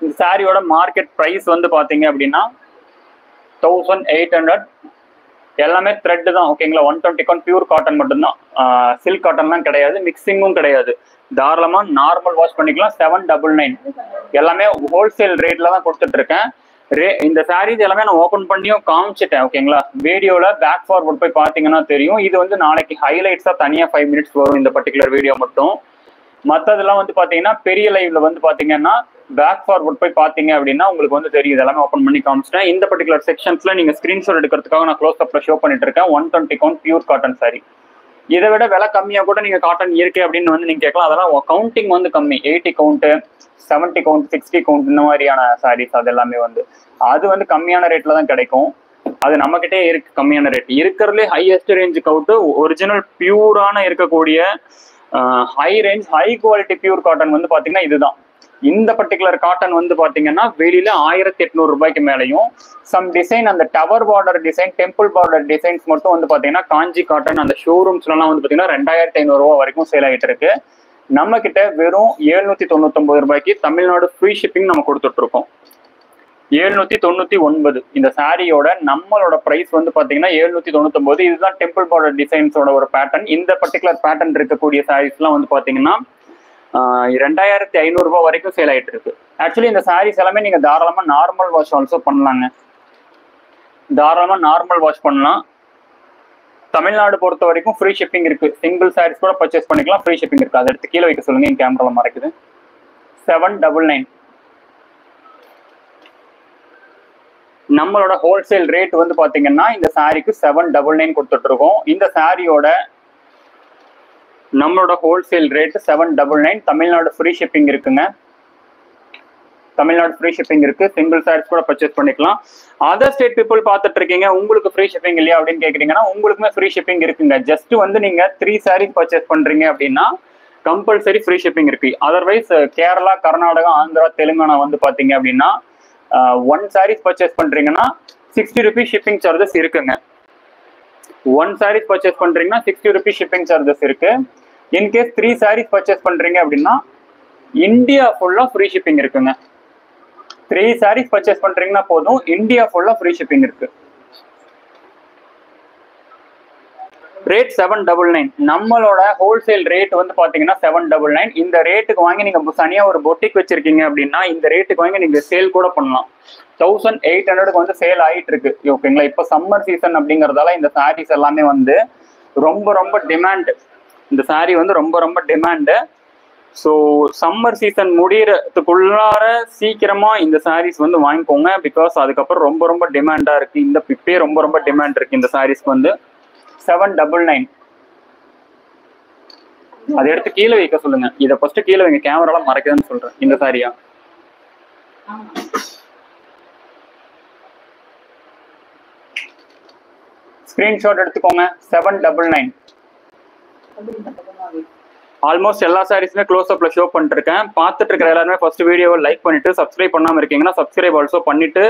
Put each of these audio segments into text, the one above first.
இந்த சாரியோட market price வந்து பார்த்தீங்க அப்படின்னா 1800. எல்லாமே த்ரெட் தான் ஓகேங்களா. 120 கவுண்ட் பியூர் காட்டன் மட்டும்தான், சில்க் காட்டன்லாம் கிடையாது, மிக்சிங்கும் கிடையாது. தாராளமாக நார்மல் வாஷ் பண்ணிக்கலாம். 799 எல்லாமே ஹோல்சேல் ரேட்ல தான் கொடுத்துட்டு இருக்கேன். இந்த சாரீஸ் எல்லாமே நான் ஓப்பன் பண்ணியும் காமிச்சிட்டேன் ஓகேங்களா. வீடியோவில் பேக் ஃபார்வர்ட் போய் பார்த்தீங்கன்னா தெரியும். இது வந்து நாளைக்கு ஹைலைட்ஸாக தனியாக 5 மினிட்ஸ் வரும் இந்த பர்டிகுலர் வீடியோ மட்டும். மற்றதெல்லாம் வந்து பார்த்தீங்கன்னா பெரிய லைவ்ல வந்து பார்த்தீங்கன்னா பேக் ஃபார்வர்ட் போய் பார்த்தீங்க அப்படின்னா உங்களுக்கு வந்து தெரியும். எல்லாமே ஓப்பன் பண்ணி காமிச்சிட்டேன். இந்த பர்டிகுலர் செக்ஷன்ஸ்ல நீங்க ஸ்கிரீன்ஷாட் எடுக்கிறதுக்காக நான் க்ளோஸ் அப்ல ஷோ பண்ணிட்டு இருக்கேன். 120 கவுண்ட் பியூர் காட்டன் சாரி. இதை விட விலை கம்மியாக கூட நீங்க காட்டன் இருக்கு அப்படின்னு வந்து நீங்க கேட்கலாம். அதெல்லாம் கவுண்டிங் வந்து கம்மி. 80 கவுண்ட், 70 கவுண்ட், 60 கவுண்ட் இந்த மாதிரியான சாரீஸ் அது எல்லாமே வந்து அது வந்து கம்மியான ரேட்ல தான் கிடைக்கும். அது நம்மகிட்டே இருக்கு கம்மியான ரேட். இருக்கிறதுலே ஹையஸ்ட் ரேஞ்ச் கவுண்ட் ஒரிஜினல் பியூரான இருக்கக்கூடிய high range high quality pure cotton வந்து பாத்தீங்கன்னா இதுதான். இந்த பர்டிகுலர் காட்டன் வந்து பாத்தீங்கன்னா வெளியில 1800 ரூபாய்க்கு மேலையும், சம் டிசைன் அந்த tower border design, temple border designs மட்டும் வந்து பாத்தீங்கன்னா காஞ்சி காட்டன் அந்த ஷோரூம்ஸ்ல எல்லாம் வந்து பாத்தீங்கன்னா 2500 ரூபாய் வரைக்கும் சேல் ஆகிட்டு இருக்கு. நம்ம கிட்ட வெறும் 799 ரூபாய்க்கு தமிழ்நாடு ஃப்ரீ ஷிப்பிங் நம்ம கொடுத்துட்டு இருக்கோம். 799 இந்த சாரியோட நம்மளோட பிரைஸ் வந்து பாத்தீங்கன்னா 799. இதுதான் டெம்பிள் பார்டர் டிசைன்ஸோட ஒரு பேட்டர்ன். இந்த பர்டிகுலர் பேட்டர்ன் இருக்கக்கூடிய சாரீஸ் எல்லாம் வந்து பாத்தீங்கன்னா 2500 ரூபாய் வரைக்கும் சேல் ஆயிட்டு இருக்கு. ஆக்சுவலி இந்த சாரீஸ் எல்லாமே நீங்க தாராளமா நார்மல் வாஷ் ஆல்சோ பண்ணலாங்க. தாராளமா நார்மல் வாஷ் பண்ணலாம். தமிழ்நாடு பொறுத்த வரைக்கும் ஃப்ரீ ஷிப்பிங் இருக்கு. சிங்கிள் சாரீஸ் கூட பர்ச்சேஸ் பண்ணிக்கலாம், ஃப்ரீ ஷிப்பிங் இருக்கு. அதை எடுத்து கீழே வைக்க சொல்லுங்க, என் கேமரால மறைக்குது. 799 நம்மளோட ஹோல்சேல் ரேட் வந்து பாத்தீங்கன்னா இந்த சாரிக்கு 799 கொடுத்துட்டு இருக்கோம். இந்த சாரியோட நம்மளோட wholesale rate 799. Tamil Nadu free shipping இருக்குங்க. தமிழ்நாடு ஃப்ரீ ஷிப்பிங் இருக்கு. சிங்கிள் சாரீஸ் கூட பர்ச்சேஸ் பண்ணிக்கலாம். அதர் ஸ்டேட் பீப்புள் பார்த்துட்டு இருக்கீங்க, உங்களுக்கு ஃப்ரீ ஷிப்பிங் இல்லையா அப்படின்னு கேக்குறீங்கன்னா உங்களுக்குமே ஃப்ரீ ஷிப்பிங் இருக்குங்க. ஜஸ்ட் வந்து நீங்க 3 சாரீஸ் பர்ச்சேஸ் பண்றீங்க அப்படின்னா கம்பல்சரி ஃப்ரீ ஷிப்பிங் இருக்கு. அதர்வைஸ் கேரளா, கர்நாடகா, ஆந்திரா, தெலுங்கானா வந்து பாத்தீங்க அப்படின்னா 1 சாரீஸ் பர்ச்சேஸ் பண்றீங்கன்னா 60 rupees ஷிப்பிங் சார்ஜஸ் இருக்குங்க. 1 சாரீஸ் பர்ச்சேஸ் பண்றீங்கன்னா 60 rupees ஷிப்பிங் சார்ஜஸ் இருக்கு. இன்கேஸ் 3 சாரீஸ் பர்ச்சேஸ் பண்றீங்க அப்படின்னா இந்தியா ஃபுல்லா ஃப்ரீ ஷிப்பிங் இருக்குங்க. 3 சாரீஸ் பர்ச்சேஸ் பண்றீங்கன்னா போதும், இந்தியா ஃபுல்லா ஃப்ரீ ஷிப்பிங் இருக்கு. ரேட் 799. நம்மளோட ஹோல்சேல் ரேட் வந்து பாத்தீங்கன்னா 799. இந்த ரேட்டுக்கு வாங்கி நீங்க தனியா ஒரு பொட்டிக் வச்சிருக்கீங்க அப்படின்னா இந்த ரேட்டுக்கு வாங்கி நீங்க சேல் கூட பண்ணலாம். 1800 வந்து சேல் ஆயிட்டு இருக்கு ஓகேங்களா. இப்போ சம்மர் சீசன் அப்படிங்கறதால இந்த சாரீஸ் எல்லாமே வந்து ரொம்ப ரொம்ப டிமாண்ட். இந்த சாரீ வந்து ரொம்ப ரொம்ப டிமாண்டு. ஸோ சம்மர் சீசன் முடியறதுக்குள்ளார சீக்கிரமா இந்த சாரீஸ் வந்து வாங்கிக்கோங்க. பிகாஸ் அதுக்கப்புறம் ரொம்ப ரொம்ப டிமாண்டா இருக்கு. இந்த இப்பயே ரொம்ப ரொம்ப டிமாண்ட் இருக்கு இந்த சாரீஸ்க்கு வந்து. 799 அதை எடுத்து கீழே வைக்க சொல்லுங்க. இதை ஃபர்ஸ்ட் கீழே வைங்க, கேமராலாம் மறைக்குதுன்னு சொல்றேன். இந்த சாரியா ஸ்கிரீன்ஷாட் எடுத்துக்கோங்க. 799. ஆல்மோஸ்ட் எல்லா சாரீஸுமே க்ளோஸ் அப்ல ஷோ பண்ணிட்டு இருக்கேன். பார்த்துட்டு இருக்கிற எல்லாருமே ஃபர்ஸ்ட் வீடியோவை லைக் பண்ணிட்டு சப்ஸ்கிரைப் பண்ணாம இருக்கீங்கன்னா சப்ஸ்கிரைப் ஆல்சோ பண்ணிட்டு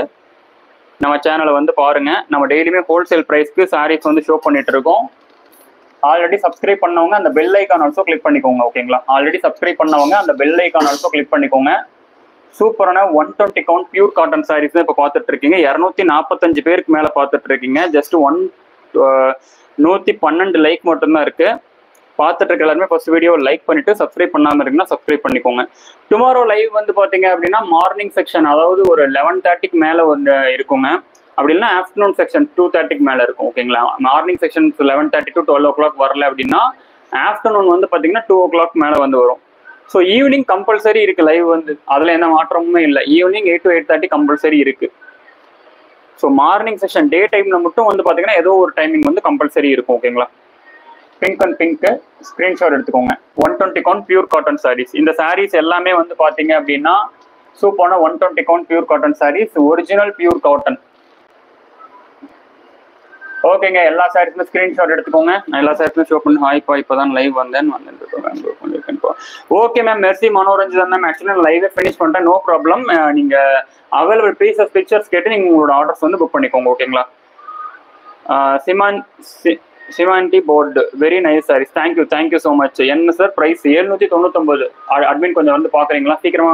நம்ம சேனலை வந்து பாருங்க. நம்ம டெய்லியுமே ஹோல்சேல் பிரைஸ்க்கு சாரீஸ் வந்து ஷோ பண்ணிட்டு இருக்கோம். ஆல்ரெடி சப்ஸ்கிரைப் பண்ணவங்க அந்த பெல் ஐக்கான் ஆல்சோ கிளிக் பண்ணிக்கோங்க ஓகேங்களா. ஆல்ரெடி சப்ஸ்கிரைப் பண்ணவங்க அந்த பெல் ஐக்கான் ஆல்சோ கிளிக் பண்ணிக்கோங்க. சூப்பரான 120 கவுண்ட் பியூர் காட்டன் சாரீஸ் தான் இப்போ பார்த்துட்டு இருக்கீங்க. 245 பேருக்கு மேல பார்த்துட்டு இருக்கீங்க. ஜஸ்ட் 112 லைக் மட்டும்தான் இருக்கு. பார்த்துட்டு இருக்க எல்லாருமே ஃபர்ஸ்ட் வீடியோ லைக் பண்ணிட்டு சப்ஸ்கிரைப் பண்ணாம இருக்குன்னா சப்ஸ்கிரைப் பண்ணிக்கோங்க. டுமாரோ லைவ் வந்து பாத்தீங்க அப்படின்னா மார்னிங் செக்ஷன், அதாவது ஒரு 11:30க்கு மேல வந்து இருக்குங்க. அப்படி இல்லைன்னா ஆஃப்டர்நூன் செக்ஷன் 2:30க்கு மேல இருக்கும் ஓகேங்களா. மார்னிங் செக்ஷன் 11:30 to 12 o'clock வரல அப்படின்னா ஆஃப்டர்நூன் வந்து பாத்தீங்கன்னா 2 o'clock மேல வந்து வரும். ஸோ ஈவினிங் கம்பல்சரி இருக்கு லைவ் வந்து, அதுல எந்த மாற்றமுமே இல்லை. ஈவினிங் 8 to 8:30 கம்பல்சரி இருக்கு. ஸோ மார்னிங் செக்ஷன் டே டைம்ல மட்டும் வந்து பாத்தீங்கன்னா ஏதோ ஒரு டைமிங் வந்து கம்பல்சரி இருக்கும் ஓகேங்களா. பிங்க் அண்ட் பிங்க் ஸ்கிரீன்ஷாட் எடுத்துக்கோங்க. 120 கவுண்ட் பியூர் காட்டன் சாரீஸ். இந்த சாரீஸ் எல்லாமே வந்து பாத்தீங்க அப்படின்னா சூப்பரான 120 count pure cotton saris, original pure cotton ஓகேங்க. எல்லா சாரீஸுமே ஸ்கிரீன்ஷாட் எடுத்துக்கோங்க. நான் எல்லா சாரீஸுமே ஷோ பண்ணி ஹாய்ப்பா இப்போதான் லைவ் வந்தேன். Okay ma'am, Mercy Manoranjan ma'am. Actually நான் லைவே ஃபினிஷ் பண்ணிட்டேன், நோ ப்ராப்ளம். நீங்க அவைலபிள் பீசஸ் பிக்சர்ஸ் கேட்டு நீங்க உங்களோட ஆர்டர்ஸ் வந்து புக் பண்ணிக்கோங்க ஓகேங்களா. சிவான்டி போர்டு very nice saris. Thank you so much. என்ன சார் பிரைஸ் 799. அட்மின் கொஞ்சம் வந்து பாக்குறீங்களா சீக்கிரமா.